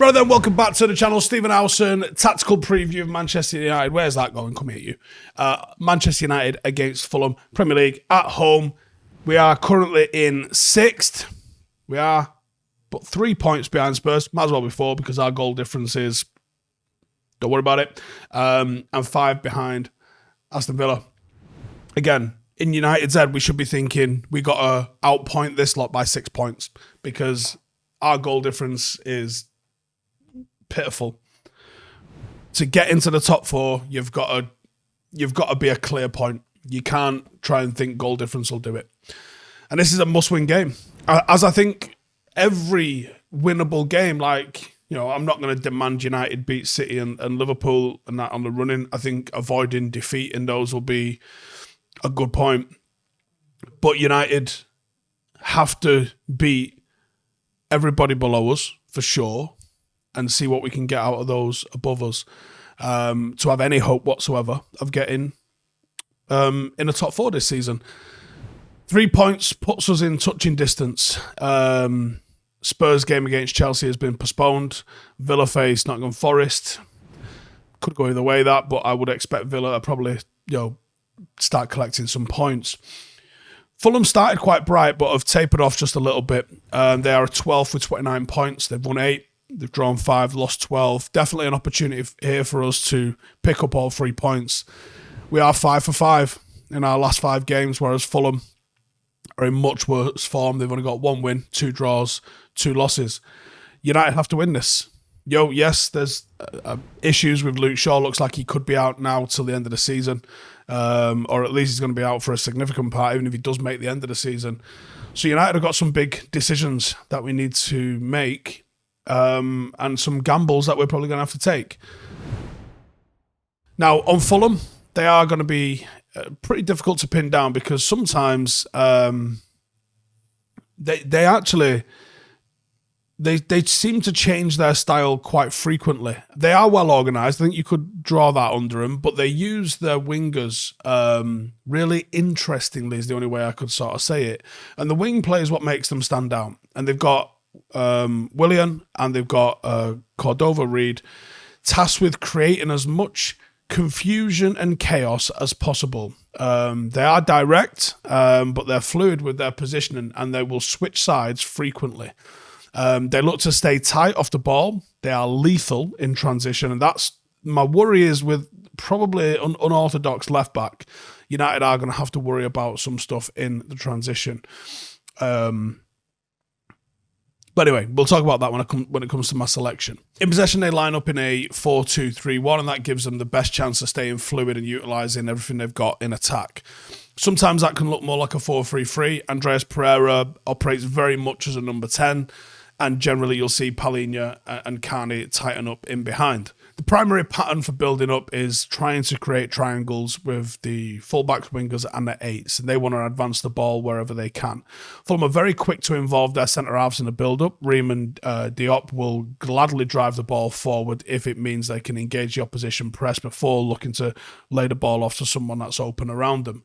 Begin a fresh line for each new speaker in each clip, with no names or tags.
Alright then, welcome back to the channel. Stephen Howson, tactical preview of Manchester United. Where's that going? Come here, you. Manchester United against Fulham, Premier League at home. We are currently in 6th. We are but 3 points behind Spurs. Might as well be 4 because our goal difference is, don't worry about it, and 5 behind Aston Villa. Again, in United's head, we should be thinking we got to outpoint this lot by 6 points because our goal difference is pitiful. To get into the top 4, you've got to be a clear point. You can't try and think goal difference will do it. And this is a must-win game. As I think every winnable game, like, you know, I'm not going to demand United beat City and Liverpool and that on the running. I think avoiding defeat in those will be a good point. But United have to beat everybody below us, for sure, and see what we can get out of those above us to have any hope whatsoever of getting in the top 4 this season. 3 points puts us in touching distance. Spurs game against Chelsea has been postponed. Villa face Nottingham Forest. Could go either way that, but I would expect Villa to probably, you know, start collecting some points. Fulham started quite bright, but have tapered off just a little bit. They are 12th with 29 points. They've won 8. They've drawn 5, lost 12. Definitely an opportunity here for us to pick up all 3 points. We are 5 for 5 in our last 5 games, whereas Fulham are in much worse form. They've only got 1 win, 2 draws, 2 losses. United have to win this. Yes, there's issues with Luke Shaw. Looks like he could be out now till the end of the season, or at least he's going to be out for a significant part, even if he does make the end of the season. So United have got some big decisions that we need to make, and some gambles that we're probably going to have to take. Now, on Fulham, they are going to be pretty difficult to pin down because sometimes they actually seem to change their style quite frequently. They are well organised. I think you could draw that under them, but they use their wingers really interestingly is the only way I could sort of say it. And the wing play is what makes them stand out. And they've got Willian and they've got Cordova Reed tasked with creating as much confusion and chaos as possible. They are direct, but they're fluid with their positioning and they will switch sides frequently. They look to stay tight off the ball. They are lethal in transition, and that's my worry is with probably an unorthodox left back. United are going to have to worry about some stuff in the transition. But anyway, we'll talk about that when it comes to my selection. In possession, they line up in a 4-2-3-1, and that gives them the best chance of staying fluid and utilising everything they've got in attack. Sometimes that can look more like a 4-3-3. Andreas Pereira operates very much as a number 10, and generally you'll see Palhinha and Carney tighten up in behind. The primary pattern for building up is trying to create triangles with the fullbacks, wingers and the 8s. And they want to advance the ball wherever they can. Fulham are very quick to involve their centre-halves in the build-up. Ream and Diop will gladly drive the ball forward if it means they can engage the opposition press before looking to lay the ball off to someone that's open around them.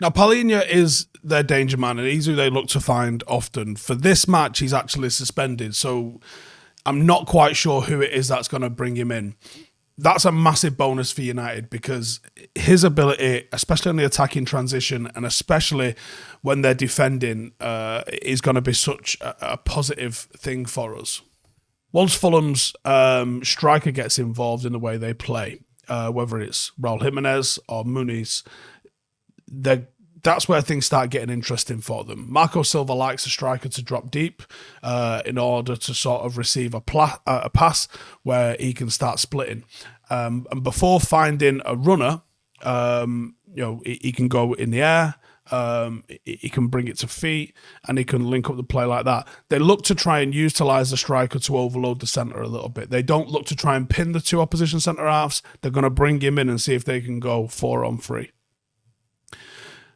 Now, Palhinha is their danger man, and he's who they look to find often. For this match, he's actually suspended, so I'm not quite sure who it is that's going to bring him in. That's a massive bonus for United because his ability, especially on the attacking transition and especially when they're defending, is going to be such a positive thing for us. Once Fulham's striker gets involved in the way they play, whether it's Raul Jimenez or Muniz, that's where things start getting interesting for them. Marco Silva likes the striker to drop deep in order to sort of receive a pass where he can start splitting. And before finding a runner, he can go in the air, he can bring it to feet, and he can link up the play like that. They look to try and utilise the striker to overload the centre a little bit. They don't look to try and pin the 2 opposition centre-halves. They're going to bring him in and see if they can go 4-on-3.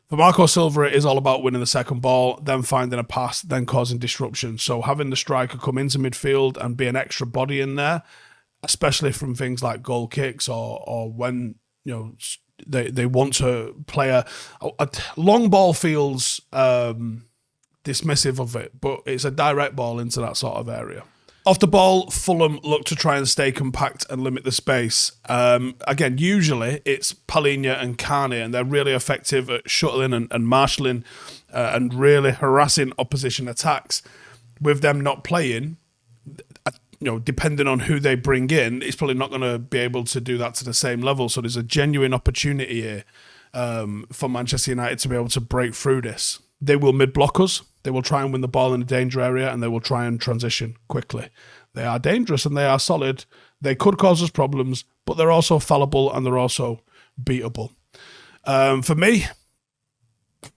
For Marco Silva, it is all about winning the second ball, then finding a pass, then causing disruption. So having the striker come into midfield and be an extra body in there, especially from things like goal kicks or when they want to play a long ball feels dismissive of it, but it's a direct ball into that sort of area. Off the ball, Fulham look to try and stay compact and limit the space. Again, usually it's Palhinha and Carney, and they're really effective at shuttling and marshalling and really harassing opposition attacks. With them not playing, depending on who they bring in, it's probably not going to be able to do that to the same level. So there's a genuine opportunity here for Manchester United to be able to break through this. They will mid-block us. They will try and win the ball in the danger area, and they will try and transition quickly. They are dangerous and they are solid. They could cause us problems, but they're also fallible and they're also beatable. For me,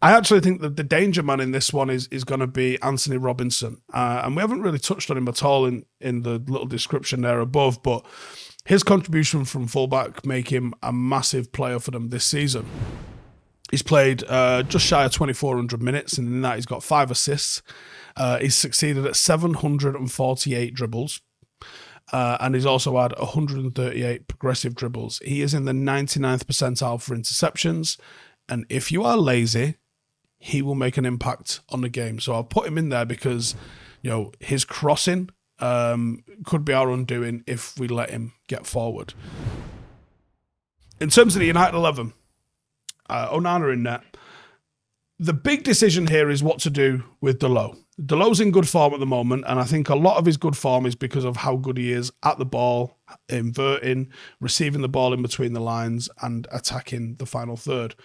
I actually think that the danger man in this one is going to be Anthony Robinson. And we haven't really touched on him at all in the little description there above, but his contribution from fullback make him a massive player for them this season. He's played just shy of 2,400 minutes, and in that he's got 5 assists. He's succeeded at 748 dribbles, and he's also had 138 progressive dribbles. He is in the 99th percentile for interceptions, and if you are lazy, he will make an impact on the game. So I'll put him in there because his crossing could be our undoing if we let him get forward. In terms of the United 11, Onana in net. The big decision here is what to do with Dalot. Dalot's in good form at the moment, and I think a lot of his good form is because of how good he is at the ball, inverting, receiving the ball in between the lines, and attacking the final third.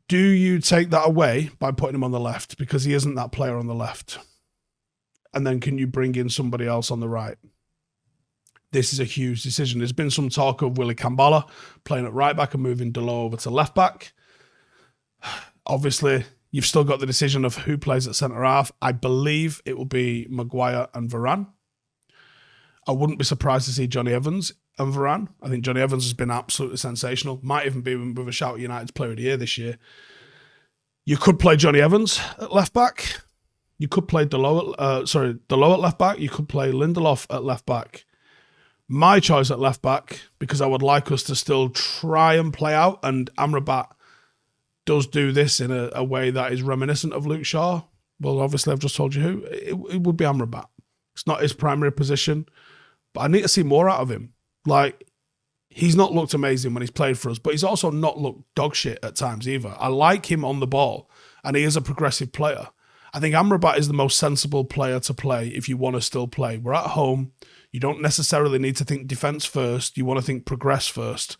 Do you take that away by putting him on the left? Because he isn't that player on the left. And then can you bring in somebody else on the right? This is a huge decision. There's been some talk of Willy Kambala playing at right back and moving Dalot over to left back. Obviously, you've still got the decision of who plays at centre half. I believe it will be Maguire and Varane. I wouldn't be surprised to see Johnny Evans and Varane. I think Johnny Evans has been absolutely sensational. Might even be with a shout at United's Player of the Year this year. You could play Johnny Evans at left back. You could play Dalot at left back. You could play Lindelof at left back. My choice at left back, because I would like us to still try and play out, and Amrabat does do this in a way that is reminiscent of Luke Shaw. Well, obviously, I've just told you who. It would be Amrabat. It's not his primary position, but I need to see more out of him. Like, he's not looked amazing when he's played for us, but he's also not looked dog shit at times either. I like him on the ball, and he is a progressive player. I think Amrabat is the most sensible player to play if you want to still play. We're at home. You don't necessarily need to think defence first. You want to think progress first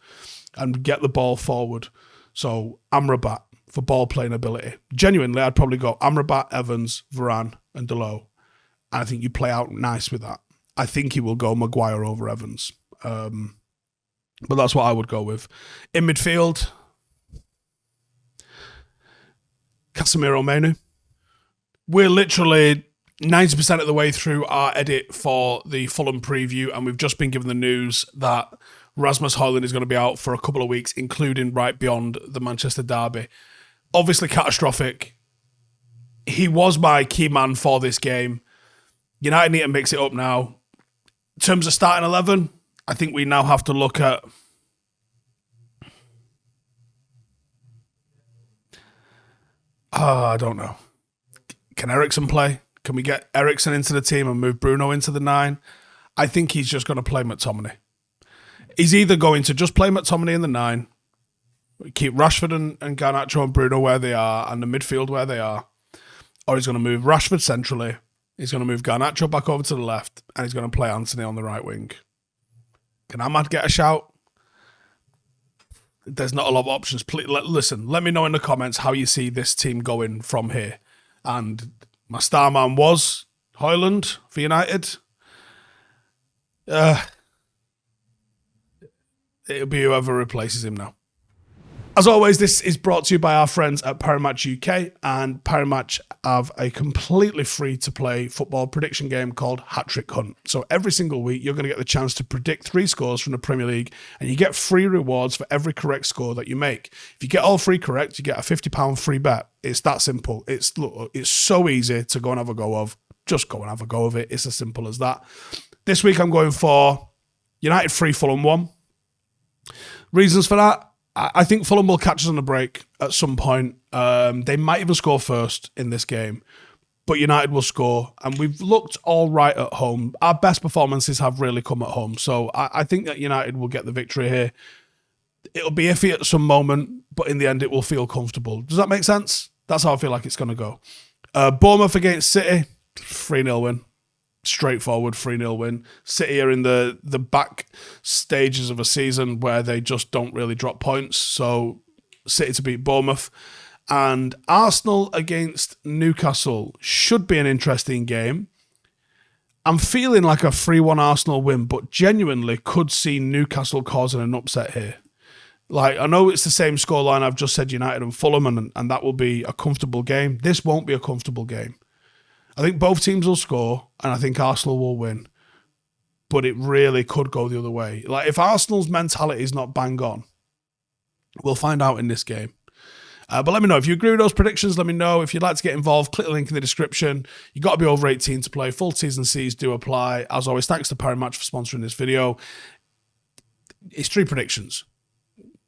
and get the ball forward. So Amrabat for ball playing ability. Genuinely, I'd probably go Amrabat, Evans, Varane and Dalot. And I think you play out nice with that. I think he will go Maguire over Evans. But that's what I would go with. In midfield, Casemiro Menu. We're literally 90% of the way through our edit for the Fulham preview, and we've just been given the news that Rasmus Hojlund is going to be out for a couple of weeks, including right beyond the Manchester derby. Obviously catastrophic. He was my key man for this game. United need to mix it up now. In terms of starting 11, I think we now have to look at I don't know. Can Eriksen play? Can we get Eriksen into the team and move Bruno into the 9? I think he's just going to play McTominay. He's either going to just play McTominay in the 9, keep Rashford and Garnacho and Bruno where they are and the midfield where they are, or he's going to move Rashford centrally, he's going to move Garnacho back over to the left, and he's going to play Anthony on the right wing. Can Ahmad get a shout? There's not a lot of options. Please, listen, let me know in the comments how you see this team going from here. And my star man was Hojlund for United. It'll be whoever replaces him now. As always, this is brought to you by our friends at Parimatch UK, and Parimatch have a completely free-to-play football prediction game called Hat Trick Hunt. So every single week, you're going to get the chance to predict 3 scores from the Premier League, and you get free rewards for every correct score that you make. If you get all 3 correct, you get a £50 free bet. It's that simple. It's so easy to go and have a go of. Just go and have a go of it. It's as simple as that. This week, I'm going for United 3, Fulham 1. Reasons for that? I think Fulham will catch us on the break at some point. They might even score first in this game. but United will score, and we've looked all right at home. Our best performances have really come at home, so I think that United will get the victory here. It'll be iffy at some moment, but in the end it will feel comfortable. Does that make sense? That's how I feel like it's going to go. Bournemouth against City, 3-0 win. Straightforward 3-0 win. City are in the back stages of a season where they just don't really drop points, so City to beat Bournemouth. And Arsenal against Newcastle should be an interesting game. I'm feeling like a 3-1 Arsenal win, but genuinely could see Newcastle causing an upset here. Like, I know it's the same scoreline I've just said, United and Fulham, and that will be a comfortable game. This won't be a comfortable game. I think both teams will score, and I think Arsenal will win. But it really could go the other way. Like, if Arsenal's mentality is not bang on, we'll find out in this game. But let me know. If you agree with those predictions, let me know. If you'd like to get involved, click the link in the description. You've got to be over 18 to play. Full T's and C's do apply. As always, thanks to Parimatch for sponsoring this video. It's 3 predictions.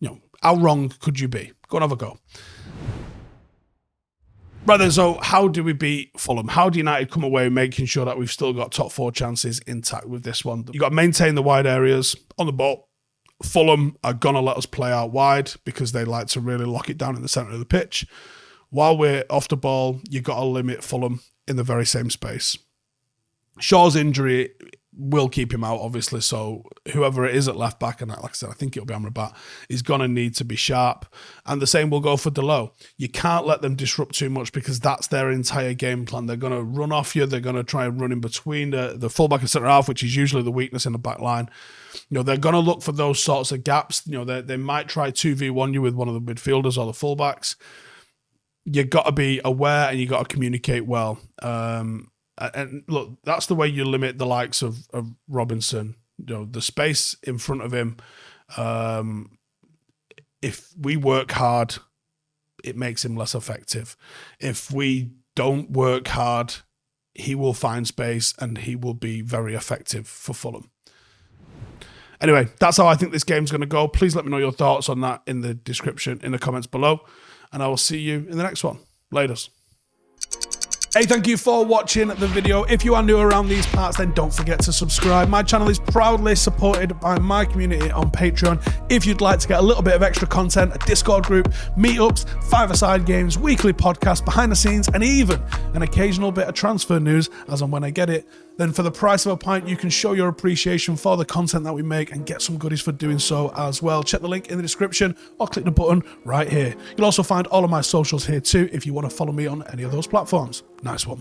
You know, how wrong could you be? Go and have a go. Right then, so how do we beat Fulham? How do United come away making sure that we've still got top 4 chances intact with this one? You've got to maintain the wide areas on the ball. Fulham are going to let us play out wide because they like to really lock it down in the centre of the pitch. While we're off the ball, you've got to limit Fulham in the very same space. Shaw's injury will keep him out, obviously, so whoever it is at left back, and like I said, I think it'll be Amrabat, is going to need to be sharp. And the same will go for Delo. You can't let them disrupt too much because that's their entire game plan. They're going to run off you. They're going to try and run in between the fullback and centre half, which is usually the weakness in the back line. You know, they're going to look for those sorts of gaps. You know, they might try 2v1 you with one of the midfielders or the fullbacks. You've got to be aware and you've got to communicate well. And look, that's the way you limit the likes of Robinson. You know, the space in front of him. If we work hard, it makes him less effective. If we don't work hard, he will find space and he will be very effective for Fulham. Anyway, that's how I think this game's going to go. Please let me know your thoughts on that in the description, in the comments below. And I will see you in the next one. Laters. Hey, thank you for watching the video. If you are new around these parts, then don't forget to subscribe. My channel is proudly supported by my community on Patreon. If you'd like to get a little bit of extra content, a Discord group, meetups, 5-a-side games, weekly podcasts, behind the scenes, and even an occasional bit of transfer news as and when I get it, then for the price of a pint, you can show your appreciation for the content that we make and get some goodies for doing so as well. Check the link in the description or click the button right here. You'll also find all of my socials here too if you want to follow me on any of those platforms. Nice one.